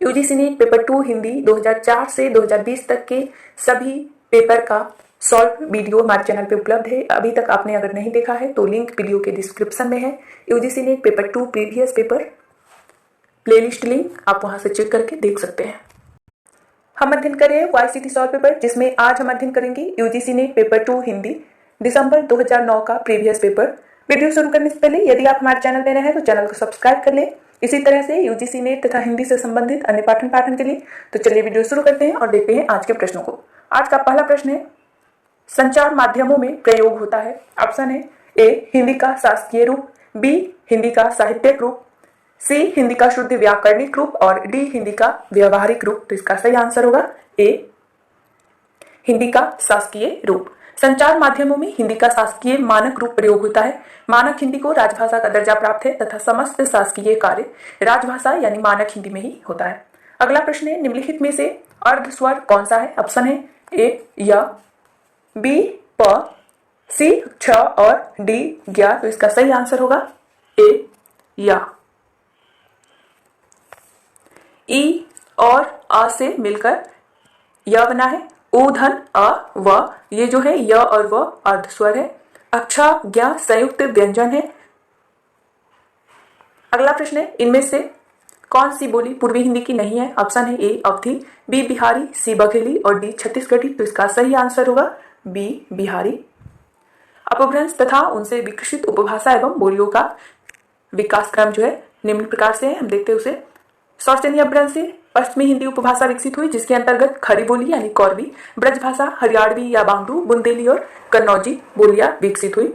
UGC ने paper 2 Hindi 2004 से 2020 तक के सभी पेपर का सॉल्व वीडियो हमारे चैनल पे उपलब्ध है। अभी तक आपने अगर नहीं देखा है तो लिंक वीडियो के डिस्क्रिप्शन में है। यूजीसी ने paper 2 previous paper playlist link आप वहां से चेक करके देख सकते हैं। हम अध्ययन करें वाईसीटी सॉल्व पेपर, जिसमें आज हम अध्ययन करेंगे यूजीसी ने पेपर 2 हिंदी दिसंबर 2009 का प्रीवियस पेपर। वीडियो शुरू करने से पहले यदि आप हमारे चैनल पर नए हैं तो चैनल को सब्सक्राइब कर लें। इसी तरह से यूजीसी नेट तथा हिंदी से संबंधित अन्य पाठन के लिए। तो चलिए वीडियो शुरू करते हैं और देखते हैं आज के प्रश्नों को। आज का पहला प्रश्न है, संचार माध्यमों में प्रयोग होता है। ऑप्शन है ए हिंदी का शासकीय रूप, बी हिंदी का साहित्यिक रूप, सी हिंदी का शुद्ध व्याकरणिक रूप और डी हिंदी का व्यवहारिक रूप। तो इसका सही आंसर होगा ए हिंदी का शासकीय रूप। संचार माध्यमों में हिंदी का शासकीय मानक रूप प्रयोग होता है। मानक हिंदी को राजभाषा का दर्जा प्राप्त है तथा समस्त शासकीय कार्य राजभाषा यानी मानक हिंदी में ही होता है। अगला प्रश्न है, निम्नलिखित में से अर्ध स्वर कौन सा है। ऑप्शन है ए य, बी प, सी छ और डी ज्ञा। तो इसका सही आंसर होगा ए या। ई और अ से मिलकर य बना है। ऊधन अ व, ये जो है य और व अर्ध स्वर है। अक्षा ज्ञा संयुक्त व्यंजन है। अगला प्रश्न है, इनमें से कौन सी बोली पूर्वी हिंदी की नहीं है। ऑप्शन है ए अवधी, बी बिहारी, सी बघेली और डी छत्तीसगढ़ी। तो इसका सही आंसर होगा बी बिहारी। अपभ्रंश तथा उनसे विकसित उपभाषा एवं बोलियों का विकास क्रम जो है निम्न प्रकार से है। हम देखते हैं उसे। शौचनीय अपभ्रंश से पश्चिमी हिंदी उपभाषा विकसित हुई, जिसके अंतर्गत खड़ी बोली यानी कौरवी, ब्रजभाषा, हरियाणवी या बांगड़ू, बुंदेली और कन्नौजी बोलियां विकसित हुई।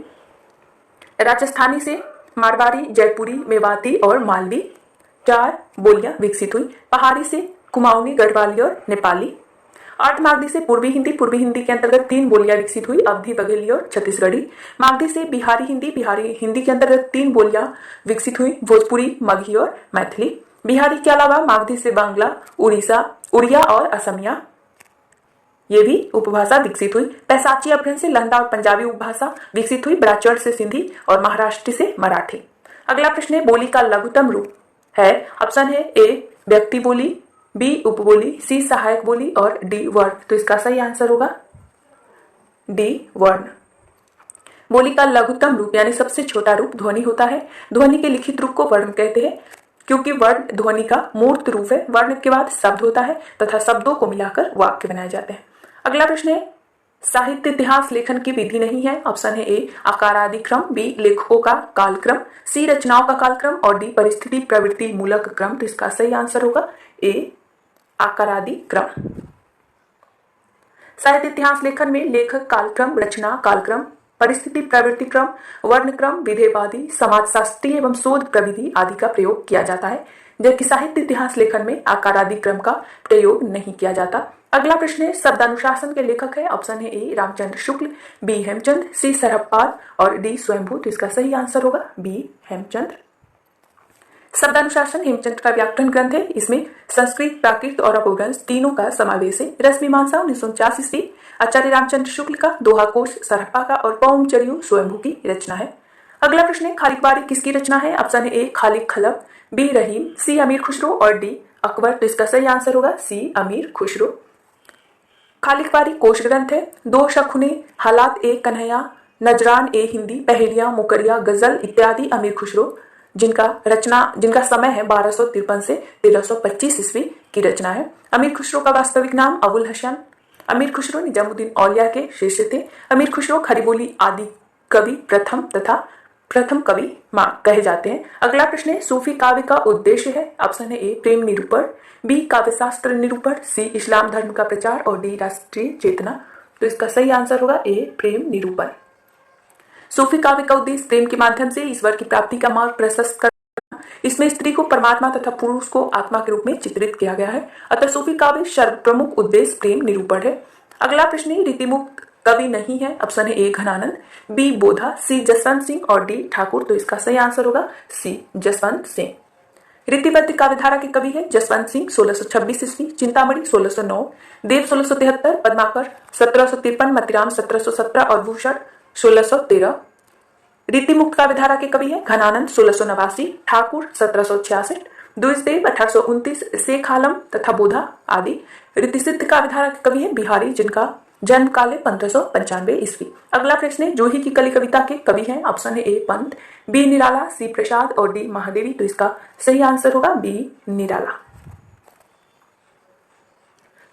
राजस्थानी से मारवाड़ी, जयपुरी, मेवाती और मालवी 4 बोलियां विकसित हुई। पहाड़ी से कुमाऊनी, गढ़वाली और नेपाली। अर्धमागधी से पूर्वी हिंदी के अंतर्गत 3 बोलियां विकसित हुई, अवधी, बघेली और छत्तीसगढ़ी। मागधी से बिहारी हिंदी के अंतर्गत 3 बोलियां विकसित हुई, भोजपुरी, मगही और मैथिली। बिहारी के अलावा मागधी से बांग्ला, उड़िया और असमिया ये भी उपभाषा विकसित हुई। पैसाची अपभ्रंश से लंदा और पंजाबी उपभाषा विकसित हुई। बड़ाचड़ से सिंधी और महाराष्ट्र से मराठी। अगला प्रश्न है, बोली का लघुतम रूप है। ऑप्शन है ए व्यक्ति बोली, बी उपबोली, सी सहायक बोली और डी वर्ण। तो इसका सही आंसर होगा डी वर्ण। बोली का लघुतम रूप यानी सबसे छोटा रूप ध्वनि होता है। ध्वनि के लिखित रूप को वर्ण कहते हैं, क्योंकि वर्ण ध्वनि का मूर्त रूप है। वर्ण के बाद शब्द होता है तथा शब्दों को मिलाकर वाक्य बनाए जाते हैं। अगला प्रश्न है, साहित्य इतिहास लेखन की विधि नहीं है। ऑप्शन है ए आकारादि क्रम, बी लेखकों का कालक्रम, सी रचनाओं का कालक्रम और डी परिस्थिति प्रवृत्ति मूलक क्रम। तो इसका सही आंसर होगा ए आकारादि क्रम। साहित्य इतिहास लेखन में लेखक कालक्रम, रचना कालक्रम, परिस्थिति प्रवृत्ति क्रम, वर्ण क्रम, विधेयवादी, समाजशास्त्रीय एवं शोध प्रविधि आदि का प्रयोग किया जाता है, जबकि साहित्य इतिहास लेखन में आकारादि क्रम का प्रयोग नहीं किया जाता। अगला प्रश्न है, शब्दानुशासन के लेखक है। ऑप्शन है ए रामचंद्र शुक्ल, बी हेमचंद, सी सरहपाद और डी स्वयंभू। तो इसका सही आंसर होगा बी हेमचंद। शब्दानुशासन हेमचंद का व्याकरण ग्रंथ है। इसमें संस्कृत, प्राकृत और अपभ्रंश तीनों का समावेश है। रसमीमांसा 1949 ईस्वी आचार्य रामचंद्र शुक्ल का, दोहा कोश सरहपा का और पौम चरियो स्वयंभू की रचना है। अगला प्रश्न है, खालिक बारी किसकी रचना है। ऑप्शन है ए खालिक खलब, बी रहीम, सी अमीर खुसरो और डी अकबर। तो इसका सही आंसर होगा सी अमीर खुसरो। खालिक बारी कोश ग्रंथ है। 2 शकुने, हालात ए कन्हैया, नजरान ए हिंदी, पहेलियां, मुकरिया, गजल इत्यादि अमीर खुसरो जिनका समय है 1253 से 1325 ईस्वी की रचना है। अमीर खुसरो का वास्तविक नाम अबुल हसन। अमीर खुसरो निजामुद्दीन औलिया के शिष्य थे। अमीर खुसरो खरीबोली आदि कवि प्रथम कवि कहे जाते हैं। अगला प्रश्न है, सूफी काव्य का उद्देश्य है। ऑप्शन है ए प्रेम निरूपण, बी काव्यशास्त्र निरूपण, सी इस्लाम धर्म का प्रचार और डी राष्ट्रीय चेतना। तो इसका सही आंसर होगा ए प्रेम निरूपण। सूफी काव्य का उद्देश्य प्रेम के माध्यम से ईश्वर की प्राप्ति का मार्ग प्रशस्त करना। इसमें स्त्री को परमात्मा तथा पुरुष को आत्मा के रूप में चित्रित किया गया है। अतः सूफी काव्य सर्वप्रमुख उद्देश्य प्रेम निरूपण है। अगला प्रश्न है, रीतिमुक्त कवि नहीं है। ऑप्शन है ए घनानंद, बी बोधा, सी जसवंत सिंह और डी ठाकुर। तो इसका सही आंसर होगा सी जसवंत सिंह। रीतिबद्ध काव्यधारा के कवि है जसवंत सिंह 1626 ईस्वी, चिंतामणि 1609, देव 1673, पद्माकर 1753, मतिराम 1717 और भूषण 1613। रीतिमुक्त काव्यधारा के कवि है घनानंद 1689, ठाकुर 1766, द्विजदेव 1829, शेख आलम तथा बोधा आदि। रीतिसिद्ध का विधारा कवि है बिहारी, जिनका जन्म काल है 1595 ईस्वी। अगला प्रश्न है जूही की कली कविता के कवि हैं। ऑप्शन है ए पंत, बी निराला, सी प्रसाद और डी महादेवी। तो इसका सही आंसर होगा बी निराला।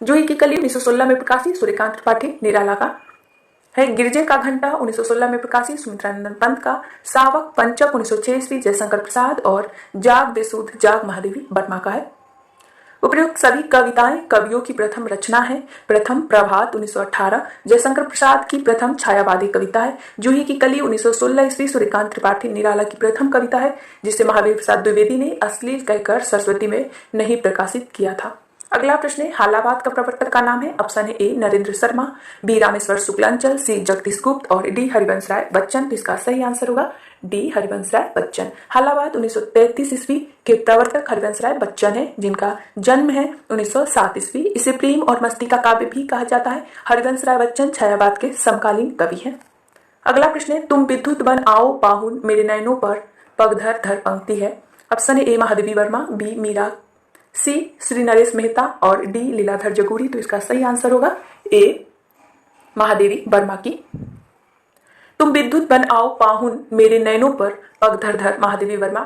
जूही की कली 1916 में प्रकाशित, सूर्यकांत त्रिपाठी निराला का है। गिरजे का घंटा 1916 में प्रकाशित, सुमित्रानंदन पंत का। सावक पंचक 1906 ईस्वी, जयशंकर प्रसाद। और जाग बेसुध जाग महादेवी वर्मा का है। उपयुक्त सभी कविताएं कवियों की प्रथम रचना है। प्रथम प्रभात 1918 जयशंकर प्रसाद की प्रथम छायावादी कविता है। जूही की कली 1916 ईस्वी, सूर्यकांत त्रिपाठी निराला की प्रथम कविता है, जिसे महावीर प्रसाद द्विवेदी ने अश्लील कहकर सरस्वती में नहीं प्रकाशित किया था। अगला प्रश्न है हालाबाद का प्रवर्तक का नाम है। ऑप्शन है ए नरेंद्र शर्मा, बी रामेश्वर शुक्लांचल, सी जगदीश गुप्त और डी हरिवंश राय बच्चन। तो इसका सही आंसर होगा डी हरिवंश राय बच्चन। हालाबाद 1933 ईस्वी के प्रवर्तक हरिवंश राय बच्चन है, जिनका जन्म है 1907 ईस्वी। इसे प्रेम और मस्ती का काव्य भी कहा जाता है। हरिवंश राय बच्चन छायावाद के समकालीन कवि हैं। अगला प्रश्न है तुम विद्युत बन आओ पाहुन मेरे नयनों पर पग धर धर पंक्ति है। ऑप्शन है ए महादेवी वर्मा, बी मीरा, सी श्री नरेश मेहता और डी लीलाधर जगूरी। तो इसका सही आंसर होगा ए महादेवी वर्मा की। तुम विद्युत बन आओ पाहुन मेरे नैनों पर पग धर धर महादेवी वर्मा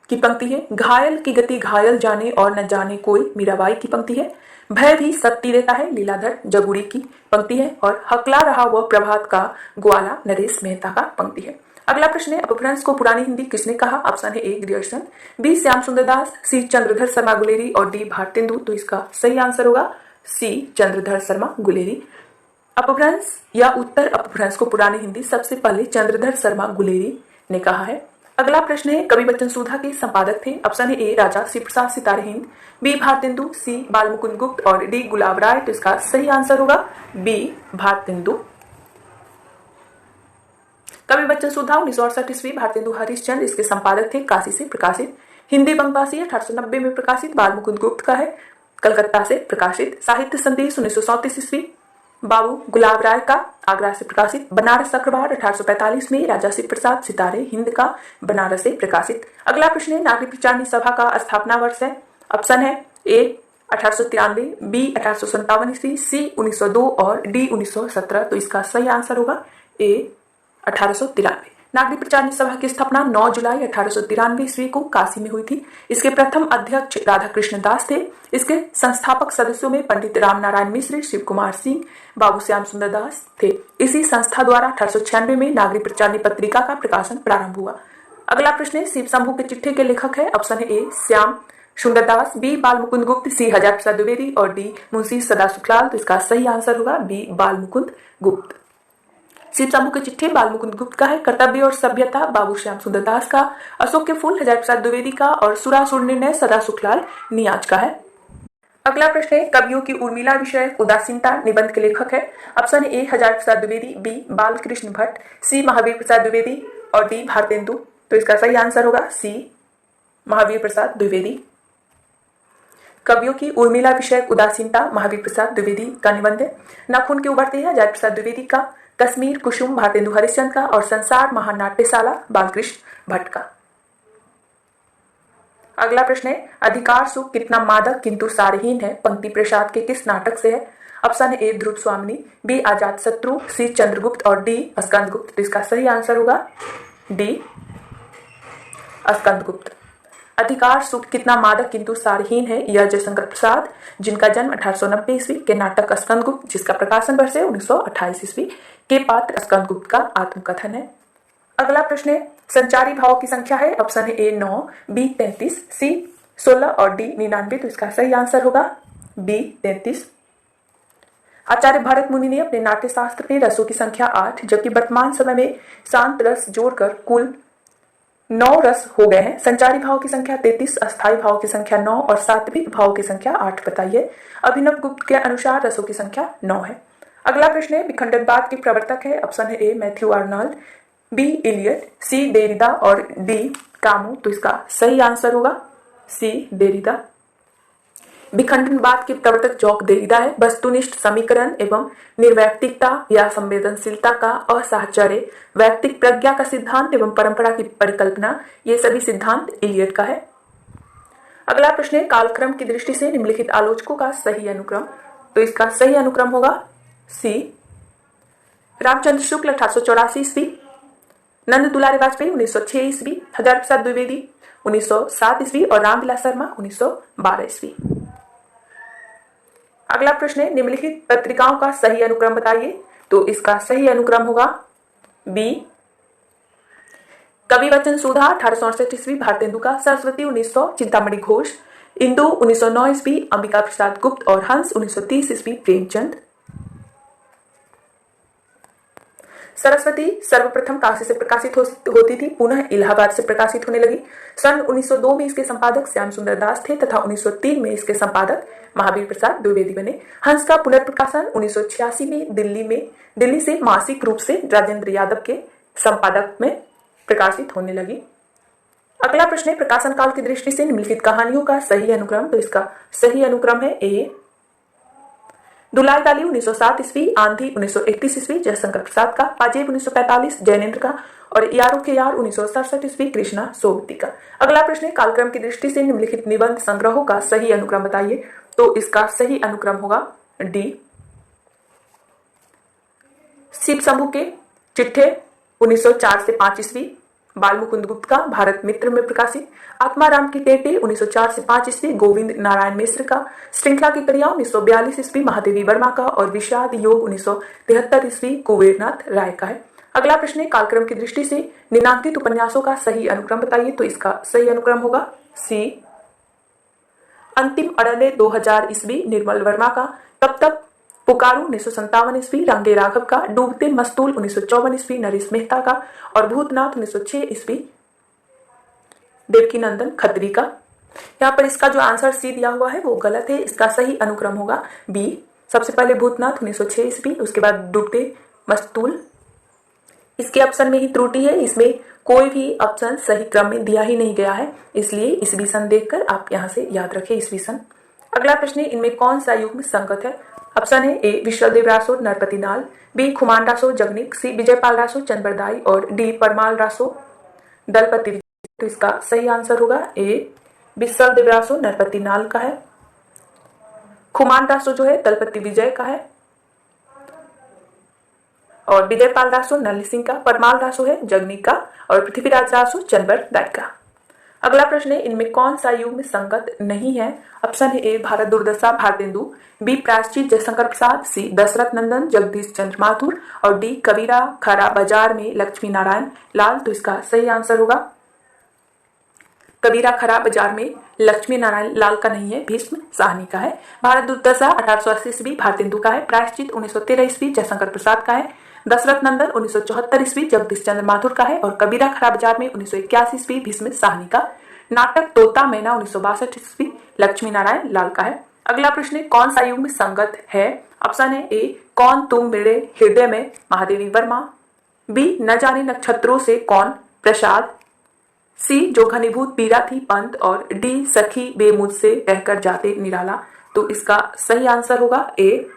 की पंक्ति है। घायल की गति घायल जाने और न जाने कोई मीराबाई की पंक्ति है। भय भी शक्ति देता है लीलाधर जगूरी की पंक्ति है। और हकला रहा वह प्रभात का ग्वाला नरेश मेहता का पंक्ति है। अगला प्रश्न है अपभ्रंश को पुरानी हिंदी किसने कहा। ऑप्शन है ए ग्रियर्सन, बी श्याम सुंदर दास, सी चंद्रधर शर्मा गुलेरी और डी भारतेंदु। तो इसका सही आंसर होगा सी चंद्रधर शर्मा गुलेरी। अपभ्रंश या उत्तर अपभ्रंश को पुरानी हिंदी सबसे पहले चंद्रधर शर्मा गुलेरी ने कहा है। अगला प्रश्न है कवि बच्चन सुधा के संपादक थे। ऑप्शन है ए राजा श्री प्रसाद सितारे हिंद, बी भारतेंदु, सी बालमुकुंद गुप्त और डी गुलाब राय। तो इसका सही आंसर होगा बी भारतेंदु। कवि बच्चन सुधा 1968 ईस्वी, भारतेंदु हरिश्चंद्र इसके संपादक थे, काशी से प्रकाशित। हिंदी बंगवासी 1890 में प्रकाशित, बालमुकुंद गुप्त का है, कलकत्ता से प्रकाशित। साहित्य संदेश 1937 ईस्वी, बाबू गुलाब राय का, आगरा से प्रकाशित। बनारस चक्रवात 1845 में, राजा श्री प्रसाद सितारे हिंद का, बनारस से प्रकाशित। अगला प्रश्न है नागरिक विचारणी सभा का स्थापना वर्ष है। ऑप्शन है ए 1893, बी 1857 ईस्वी, सी 1902 और डी 1917। तो इसका सही आंसर होगा ए 1893। नागरिक विचारणी सभा की स्थापना 9 जुलाई 1893 ईस्वी को काशी में हुई थी। इसके प्रथम अध्यक्ष राधा कृष्ण दास थे। इसके संस्थापक सदस्यों में पंडित राम नारायण मिश्र, शिव कुमार सिंह, बाबू श्याम सुंदर दास थे। इसी संस्था द्वारा 1896 में नागरिक विचारणी पत्रिका का प्रकाशन प्रारंभ हुआ। अगला प्रश्न है शिव शंभू के चिट्ठे के लेखक है। ऑप्शन है ए श्याम सुंदर दास, बी बालमुकुंद गुप्त, सी हजार प्रसाद द्विवेदी और डी मुंशी सदा सुखलाल। तो इसका सही आंसर होगा बी बालमुकुंद गुप्त। शिव शंभू के चिट्ठे बालमुकुंद गुप्त का है। कर्तव्य और सभ्यता बाबू श्याम सुंदर दास का। अशोक के फूल हजार प्रसाद द्विवेदी का और सुरासुर निर्णय सदा सुखलाल नियाज का है। अगला प्रश्न है कवियों की उर्मिला विषय उदासीनता निबंध के लेखक है। ऑप्शन ए हजार प्रसाद द्विवेदी, बी बालकृष्ण भट्ट, सी महावीर प्रसाद द्विवेदी और डी भारतेंदु। तो इसका सही आंसर होगा सी महावीर प्रसाद द्विवेदी। कवियों की उर्मिला विषय उदासीनता महावीर प्रसाद द्विवेदी का निबंध है। नाखून के उभरते हैं हजार प्रसाद द्विवेदी का, कश्मीर कुसुम भारतेंदु हरिश्चंद्र का और संसार महानाट्यशाला बालकृष्ण भट्ट का। अगला प्रश्न है अधिकार सुख कितना मादक किंतु सारहीन है पंक्ति प्रसाद के किस नाटक से है। ऑप्शन है ए ध्रुव स्वामिनी, बी आजाद शत्रु, सी चंद्रगुप्त और डी स्कंदगुप्त। तो इसका सही आंसर होगा डी स्कंदगुप्त। अधिकार सुख कितना मादक किंतु सारहीन है यह जयशंकर प्रसाद, जिनका जन्म 1890 ईस्वी के नाटक स्कंदगुप्त, जिसका प्रकाशन वर्ष है 1928 ईस्वी के पात्र स्कंदगुप्त का आत्मकथन है। अगला प्रश्न है संचारी भाव की संख्या है। ऑप्शन है ए 9, बी 33, सी 16 और डी 99। तो इसका सही आंसर होगा बी 33। आचार्य भरत मुनि ने अपने नाट्य शास्त्र में रसों की संख्या 8 जबकि वर्तमान समय में शांत रस जोड़कर कुल 9 रस हो गए हैं। संचारी भाव की संख्या 33, अस्थायी भाव की संख्या 9 और सात्विक भाव की संख्या 8 बताइए। अभिनव गुप्त के अनुसार रसों की संख्या 9 है। अगला प्रश्न है विखंडनवाद के प्रवर्तक है। ऑप्शन है ए मैथ्यू आर्नल्ड, बी इलियट, सी डेरिडा और डी कामू। तो इसका सही आंसर होगा सी डेरिडा। विखंडनवाद के प्रवर्तक जॉक डेरिडा है। वस्तुनिष्ठ समीकरण एवं निर्वैयक्तिकता या संवेदनशीलता का असाहचर्य, वैयक्तिक प्रज्ञा का सिद्धांत एवं परंपरा की परिकल्पना, ये सभी सिद्धांत इलियट का है। अगला प्रश्न है कालक्रम की दृष्टि से निम्नलिखित आलोचकों का सही अनुक्रम। तो इसका सही अनुक्रम होगा सी। रामचंद्र शुक्ल 1884 ईस्वी, नंद दुलारे वाजपेयी 1906 ईस्वी, हजारी प्रसाद द्विवेदी 1907 ईस्वी और रामविलास शर्मा 1912 ईस्वी। अगला प्रश्न है निम्नलिखित पत्रिकाओं का सही अनुक्रम बताइए। तो इसका सही अनुक्रम होगा बी। कवि वचन सुधा 1868 ईस्वी भारतेंदु का, सरस्वती 1900 चिंतामणि घोष, इंदु 1909 ईस्वी अंबिका प्रसाद गुप्त और हंस 1930 ईस्वी प्रेमचंद। सरस्वती सर्वप्रथम काशी से प्रकाशित होती थी, पुनः इलाहाबाद से प्रकाशित होने लगी। सन 1902 में इसके संपादक श्याम सुंदर दास थे तथा 1903 में इसके संपादक महावीर प्रसाद द्विवेदी बने। हंस का पुनर्प्रकाशन 1986 में दिल्ली से मासिक रूप से राजेंद्र यादव के संपादक में प्रकाशित होने लगी। अगला प्रश्न है प्रकाशन काल की दृष्टि से निम्नलिखित कहानियों का सही अनुक्रम। तो इसका सही अनुक्रम है ए। दुलाल डाली 1907 ईस्वी, आंधी 1931 ईस्वी जयशंकर प्रसाद का, पाजेब 1945 जैनेन्द्र का और यारों के यार 1967 ईस्वी कृष्णा सोबती का। अगला प्रश्न है कालक्रम की दृष्टि से निम्नलिखित निबंध संग्रहों का सही अनुक्रम बताइए। तो इसका सही अनुक्रम होगा डी। शिव शंभू के चिट्ठे 1904 से 5 ईस्वी, बाल मुकुंद गुप्त का भारत मित्र में प्रकाशित, आत्माराम की टेटे 1904 से 5 ईस्वी गोविंद नारायण मिश्र का, श्रृंखला की कड़ियां 1942 ईस्वी महादेवी वर्मा का और विषाद योग 1973 ईस्वी कुबेरनाथ राय का है। अगला प्रश्न है कालक्रम की दृष्टि से निम्नांकित उपन्यासों का सही अनुक्रम बताइए। तो इसका सही अनुक्रम होगा सी। अंतिम अड़ने 2000 ईस्वी निर्मल वर्मा का, तब तक पुकारू 1957 ईस्वी रंगे राघव का, डूबते मस्तूल 1954 ईस्वी नरेश मेहता का और भूतनाथ 1906 ईस्वी देवकी नंदन खत्री का। यहाँ पर इसका जो आंसर सी दिया हुआ है वो गलत है। इसका सही अनुक्रम होगा बी। सबसे पहले भूतनाथ 1906 ईस्वी, उसके बाद डूबते मस्तूल। इसके ऑप्शन में ही त्रुटि है, इसमें कोई भी ऑप्शन सही क्रम में दिया ही नहीं गया है, इसलिए ईस्वी सन देखकर आप यहाँ से याद रखें ईस्वी सन। अगला प्रश्न है इनमें कौन सा युग्म संगत है। ऑप्शन है ए विश्वदेव रासो नरपति नाल, बी खुमान रासो जगनिक, सी विजयपाल रासो चंद्रबरदाई और डी परमाल रासो दलपति विजय। तो इसका सही आंसर होगा ए विश्वदेव रासो नरपति नाल का है, खुमान रासो जो है दलपति विजय का है और विजयपाल रासो नल्ली सिंह का, परमाल रासो है जगनिक का और पृथ्वीराज रासो चंद्रबरदाई का। अगला प्रश्न है इनमें कौन सा युग्म संगत नहीं है। ऑप्शन है ए भारत दुर्दशा भारतेंदु, बी प्रायश्चित जयशंकर प्रसाद, सी दशरथ नंदन जगदीश चंद्र माथुर और डी कबीरा खरा बाजार में लक्ष्मी नारायण लाल। तो इसका सही आंसर होगा कबीरा खरा बाजार में लक्ष्मी नारायण लाल का नहीं है, भीष्म साहनी का है। भारत दुर्दशा 1880 ईस्वी भारतेंदु का है, प्रायश्चित 1913 ईस्वी जयशंकर प्रसाद का है, दशरथ नंदन 1974 ईस्वी जगदीश चंद्र माथुर का है और कबीरा खरा बाजार में 1981 ईस्वी भीष्म साहनी का। नाटक तोता मैना 1962 ईस्वी लक्ष्मी नारायण लाल का है। अगला प्रश्न है कौन सा युग्म संगत है। ऑप्शन है ए कौन तुम मेरे हृदय में महादेवी वर्मा, बी न जाने नक्षत्रों से कौन प्रसाद, सी जो घनीभूत पीड़ा थी पंत और डी सखी वे मुझसे कहकर जाते निराला। तो इसका सही आंसर होगा ए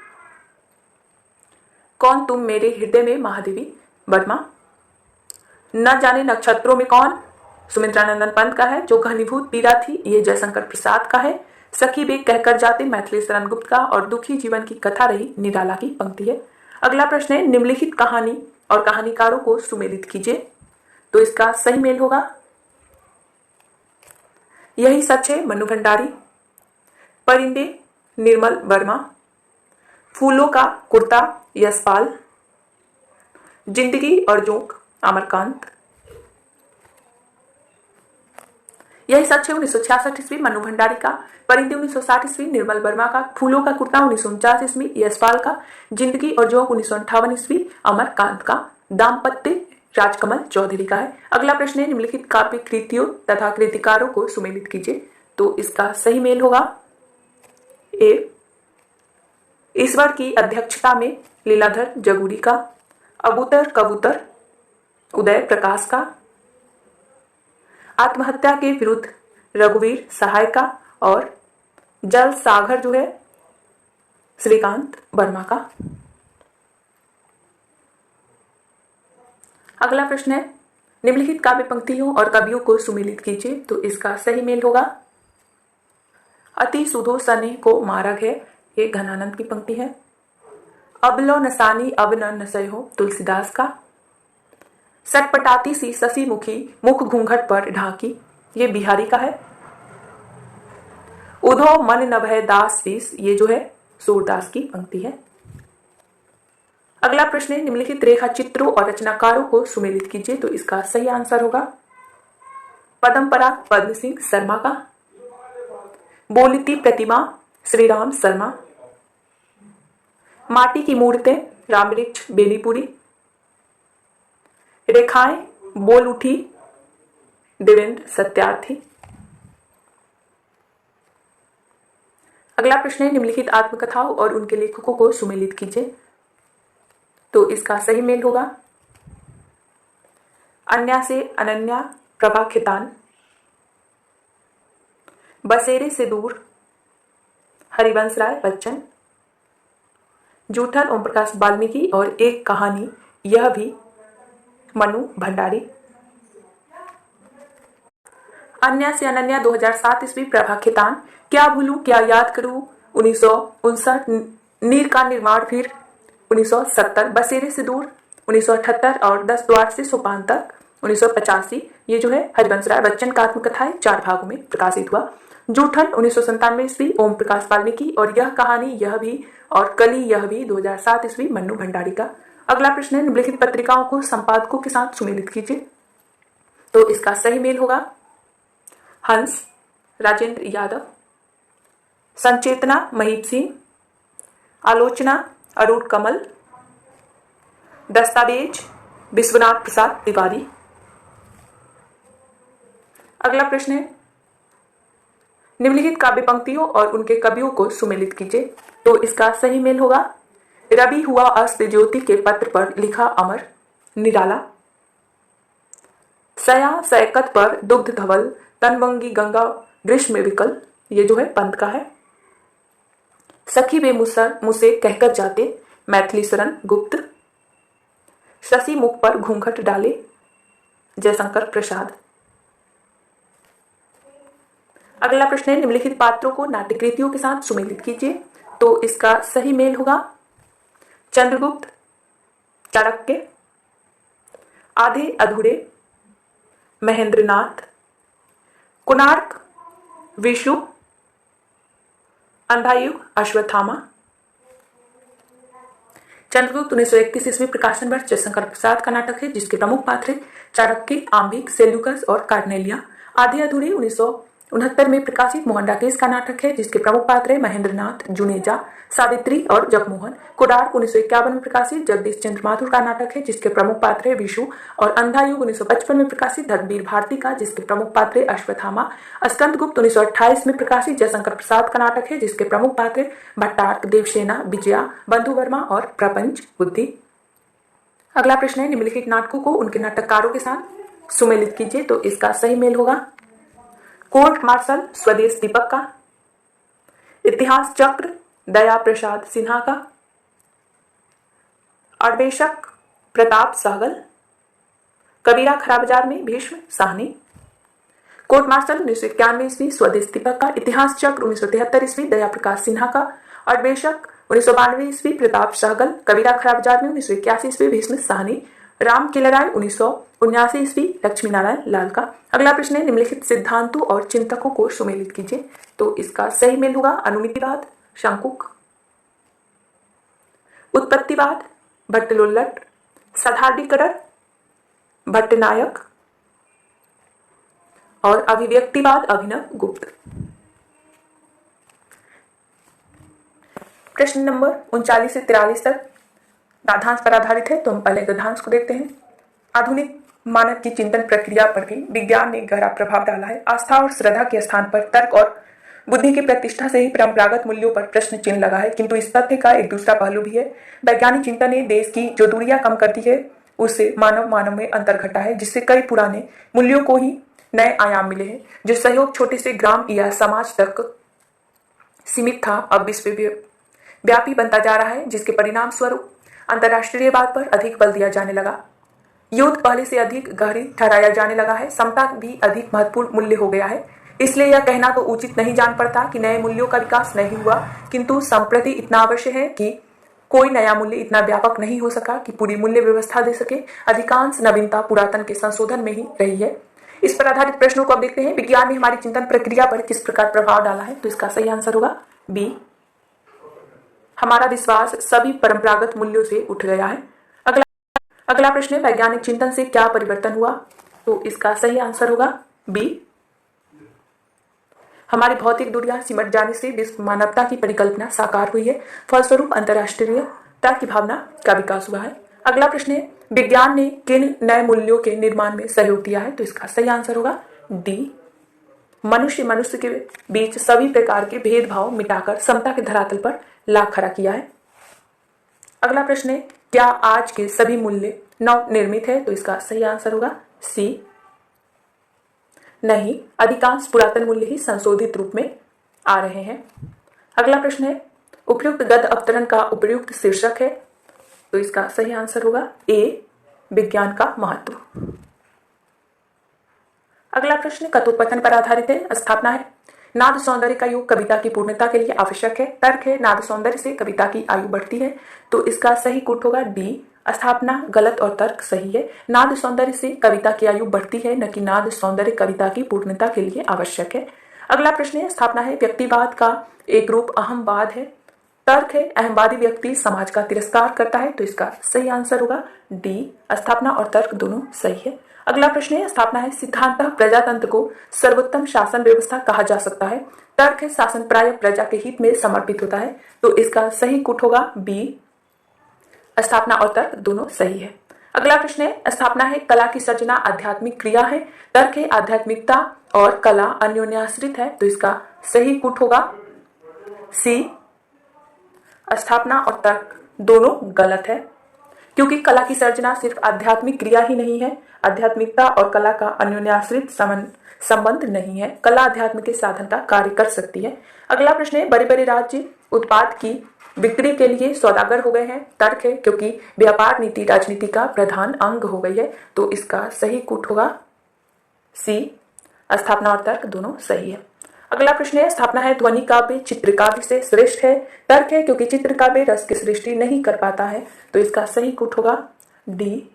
कौन तुम मेरे हृदय में महादेवी वर्मा। न जाने नक्षत्रों में कौन सुमित्रानंदन पंत का है, जो घनीभूत पीड़ा थी ये जयशंकर प्रसाद का है, सखी वे कहकर जाते मैथिली शरण गुप्त का और दुखी जीवन की कथा रही निराला की पंक्ति है। अगला प्रश्न है निम्नलिखित कहानी और कहानीकारों को सुमेलित कीजिए। तो इसका सही मेल होगा यही सच है मनु भंडारी, परिंदे निर्मल वर्मा, फूलों का कुर्ता यशपाल, जिंदगी और जोंक अमरकांत। यही सच है 1966 ईस्वी मनु भंडारी का, परिंदे 1960 ईस्वी निर्मल वर्मा का, फूलों का कुर्ता 1949 ईस्वी यशपाल का, जिंदगी और जोंक 1958 ईस्वी अमरकांत का, दाम्पत्य राजकमल चौधरी का है। अगला प्रश्न है निम्नलिखित काव्य कृतियों तथा कृतिकारों को सुमेलित कीजिए। तो इसका सही मेल होगा ए ईश्वर की अध्यक्षता में लीलाधर जगूरी का, अबूतर कबूतर उदय प्रकाश का, आत्महत्या के विरुद्ध रघुवीर सहाय का और जल सागर जो है श्रीकांत वर्मा का। अगला प्रश्न है निम्नलिखित काव्य पंक्तियों और कवियों को सुमेलित कीजिए। तो इसका सही मेल होगा अति सुधो सने को मारग है, ये घनानंद की पंक्ति है। अबलो नसानी अब न नसय हो, तुलसीदास का। सटपटाती सी ससी मुखी, मुख घूंघट पर ढाकी, ये बिहारी का है। उधो मन न भय दास शीस, ये जो है सूरदास की पंक्ति है। अगला प्रश्न है, निम्नलिखित रेखा चित्रों और रचनाकारों को सुमेलित कीजिए। तो इसका सही आंसर होगा पद्म पराग पद्म सिंह शर्मा का। बोलती प्रतिमा श्री राम शर्मा। माटी की मूर्तें रामवृक्ष बेनीपुरी। रेखाएं बोल उठी देवेंद्र सत्यार्थी। अगला प्रश्न है, निम्नलिखित आत्मकथाओं और उनके लेखकों को सुमेलित कीजिए। तो इसका सही मेल होगा अन्या से अनन्या प्रभा खितान। बसेरे से दूर हरिवंश राय बच्चन। जूठन ओम प्रकाश वाल्मीकि और एक कहानी यह भी मनु भंडारी। अन्या से अनन्या 2007 ईस्वी। प्रभा खितान क्या भूलूं क्या याद करूं 1959। नीर का निर्माण फिर 1970। बसेरे से दूर 1978 और 10 द्वार से सोपान तक 1985। ये जो है हरिवंश राय बच्चन का आत्मकथा है, 4 भागों में प्रकाशित हुआ। जूठन 1997 ईस्वी। ओम प्रकाश वाल्मीकि और यह कहानी यह भी और कली यह भी 2007 ईस्वी मन्नू भंडारी का। अगला प्रश्न है, निम्नलिखित पत्रिकाओं को संपादकों के साथ सुमेलित कीजिए। तो इसका सही मेल होगा हंस राजेंद्र यादव। संचेतना महीप सिंह। आलोचना अरुण कमल। दस्तावेज विश्वनाथ प्रसाद तिवारी। अगला प्रश्न है, निम्नलिखित काव्य पंक्तियों और उनके कवियों को सुमेलित कीजिए। तो इसका सही मेल होगा रवि हुआ अस्त ज्योति के पत्र पर लिखा अमर निराला। सया सैकत पर दुग्ध धवल तनवंगी गंगा ग्रीष्म विकल, ये जो है पंत का है। सखी वे मुझसे कहकर जाते मैथिली शरण गुप्त। शशि मुख पर घूंघट डाले जयशंकर प्रसाद। अगला प्रश्न है, निम्नलिखित पात्रों को नाट्यकृतियों के साथ सुमेलित कीजिए। तो इसका सही मेल होगा चंद्रगुप्त चाणक्य। आधे अधूरे महेंद्रनाथ। कोणार्क विषु। अंधायुग अश्वत्थामा। चंद्रगुप्त 1931 ईस्वी। प्रकाशन वर्ष जयशंकर प्रसाद का नाटक है जिसके प्रमुख पात्र हैं चाणक्य, आम्बिक, सेल्यूकस और कार्नेलिया। आधे अधूरे 1969 में प्रकाशित मोहन राकेश का नाटक है जिसके प्रमुख पात्र हैं महेंद्रनाथ, जुनेजा, सावित्री और जगमोहन। कोणार्क 1951 में प्रकाशित जगदीश चंद्र माथुर का नाटक है जिसके प्रमुख पात्र है विशु। और अंधायुग 1955 में प्रकाशित धर्मवीर भारती का जिसके प्रमुख पात्र है अश्वत्थामा। स्कंदगुप्त 1928 में प्रकाशित जयशंकर प्रसाद का नाटक है जिसके प्रमुख पात्र है भट्टार्क, देवसेना, विजया, बंधु वर्मा और प्रपंच बुद्धि। अगला प्रश्न है, निम्नलिखित नाटकों को उनके नाटककारों के साथ सुमेलित कीजिए। तो इसका सही मेल होगा कोर्ट मार्शल स्वदेश दीपक का। इतिहास चक्र दया प्रसाद सिन्हा का। अन्वेषक प्रताप सहगल। कबीरा खरा बाजार में भीष्म साहनी। कोर्ट मार्शल 1991 ईस्वी स्वदेश दीपक का। इतिहास चक्र 1973 ईस्वी दया प्रकाश सिन्हा का। अन्वेषक 1992 ईस्वी प्रताप सहगल। कबीरा खरा बाजार में 1981 ईस्वी भीष्म साहनी। राम किलराय 1979 ईस्वी लक्ष्मी नारायण लाल का। अगला प्रश्न है, निम्नलिखित सिद्धांतों और चिंतकों को सुमेलित कीजिए। तो इसका सही मेल होगा अनुमितिवाद शंकुक। उत्पत्तिवाद भट्टलोल्लट। सदार्ढीकरण भट्टनायक। और अभिव्यक्तिवाद अभिनव गुप्त। प्रश्न नंबर 39 से 43 तक गद्यांश पर आधारित है। तो हम पहले गद्यांश को देखते हैं। आधुनिक मानव की चिंतन प्रक्रिया पर भी विज्ञान ने गहरा प्रभाव डाला है। आस्था और श्रद्धा के स्थान पर तर्क और बुद्धि की प्रतिष्ठा से ही परंपरागत मूल्यों पर प्रश्न चिन्ह लगा है। किंतु इस तथ्य का एक दूसरा पहलू भी है। वैज्ञानिक चिंतन ने देश की जो दूरियां कम कर दी है उससे मानव में अंतर घटा है, जिससे कई पुराने मूल्यों को ही नए आयाम मिले हैं। जो सहयोग छोटे से ग्राम या समाज तक सीमित था अब विश्वव्यापी बनता जा रहा है, जिसके परिणाम स्वरूप अंतर्राष्ट्रीयवाद पर अधिक बल दिया जाने लगा। युद्ध पहले से अधिक गहरी ठहराया जाने लगा है। समता भी अधिक महत्वपूर्ण मूल्य हो गया है। इसलिए यह कहना तो उचित नहीं जान पड़ता कि नए मूल्यों का विकास नहीं हुआ, किंतु संप्रति इतना अवश्य है कि कोई नया मूल्य इतना व्यापक नहीं हो सका कि पूरी मूल्य व्यवस्था दे सके। अधिकांश नवीनता पुरातन के संशोधन में ही रही है। इस पर आधारित प्रश्नों को अब देखते हैं। विज्ञान ने हमारी चिंतन प्रक्रिया पर किस प्रकार प्रभाव डाला है? तो इसका सही आंसर होगा बी। हमारा विश्वास सभी परंपरागत मूल्यों से उठ गया है। अगला प्रश्न है, वैज्ञानिक चिंतन से क्या परिवर्तन हुआ? तो इसका सही आंसर होगा बी। हमारी भौतिक दुनिया सिमट जाने से विश्व मानवता की परिकल्पना साकार हुई है। फलस्वरूप अंतर्राष्ट्रीयता की भावना का विकास हुआ है। अगला प्रश्न है, विज्ञान ने किन नए मूल्यों के निर्माण में सहयोग दिया है? तो इसका सही आंसर होगा डी। मनुष्य के बीच सभी प्रकार के भेदभाव मिटाकर समता के धरातल पर ला खड़ा किया है। अगला प्रश्न है, क्या आज के सभी मूल्य नव निर्मित है? तो इसका सही आंसर होगा सी। नहीं, अधिकांश पुरातन मूल्य ही संशोधित रूप में आ रहे हैं। अगला प्रश्न है, उपयुक्त गद्य अवतरण का उपयुक्त शीर्षक है? तो इसका सही आंसर होगा ए, विज्ञान का महत्व। अगला प्रश्न कथोपकथन पर आधारित है। स्थापना है, नाद सौंदर्य का योग कविता की पूर्णता के लिए आवश्यक है। तर्क है, नाद सौंदर्य से कविता की आयु बढ़ती है। तो इसका सही कूट होगा डी। स्थापना गलत और तर्क सही है। नाद सौंदर्य से कविता की आयु बढ़ती है, न कि नाद सौंदर्य कविता की पूर्णता के लिए आवश्यक है। अगला प्रश्न है, स्थापना है, व्यक्तिवाद का एक रूप अहमवाद है। तर्क है, अहमवादी व्यक्ति समाज का तिरस्कार करता है। तो इसका सही आंसर होगा डी। स्थापना और तर्क दोनों सही है। अगला प्रश्न है, स्थापना है, सिद्धांततः प्रजातंत्र को सर्वोत्तम शासन व्यवस्था कहा जा सकता है। तर्क है, शासन प्राय प्रजा के हित में समर्पित होता है। तो इसका सही कूट होगा बी। स्थापना और तर्क दोनों सही है। अगला प्रश्न है, स्थापना है, कला की सर्जना आध्यात्मिक क्रिया है। तर्क है, आध्यात्मिकता और कला अन्योन्याश्रित है। तो इसका सही कूट होगा सी। स्थापना और तर्क दोनों गलत है, क्योंकि कला की सर्जना सिर्फ आध्यात्मिक क्रिया ही नहीं है। आध्यात्मिकता और कला का अन्योन्याश्रित संबंध नहीं है। कला अध्यात्म के साधन का कार्य कर सकती है। अगला प्रश्न है, बड़े बड़े राज्य उत्पाद की बिक्री के लिए सौदागर हो गए हैं। तर्क है, क्योंकि व्यापार नीति राजनीति का प्रधान अंग हो गई है। तो इसका सही कूट होगा सी। स्थापना और तर्क दोनों सही है। अगला प्रश्न है, स्थापना है, ध्वनि काव्य चित्रकाव्य से श्रेष्ठ है। तर्क है, क्योंकि चित्रकाव्य रस की सृष्टि नहीं कर पाता है। तो इसका सही कूट होगा डी।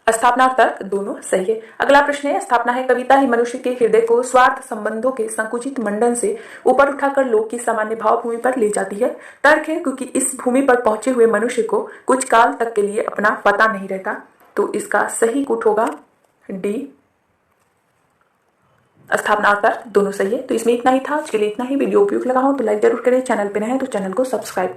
स्थापना और तर्क दोनों सही है। अगला प्रश्न है, स्थापना है, कविता ही मनुष्य के हृदय को स्वार्थ संबंधों के संकुचित मंडन से ऊपर उठाकर लोक की सामान्य भाव भूमि पर ले जाती है। तर्क है, क्योंकि इस भूमि पर पहुंचे हुए मनुष्य को कुछ काल तक के लिए अपना पता नहीं रहता। तो इसका सही कूट होगा डी। स्थापना और तर्क दोनों सही है। तो इसमें इतना ही था। आज के लिए इतना ही। वीडियो उपयुक्त लगा हो तो लाइक जरूर करें। चैनल पे नए हैं तो चैनल को सब्सक्राइब करें।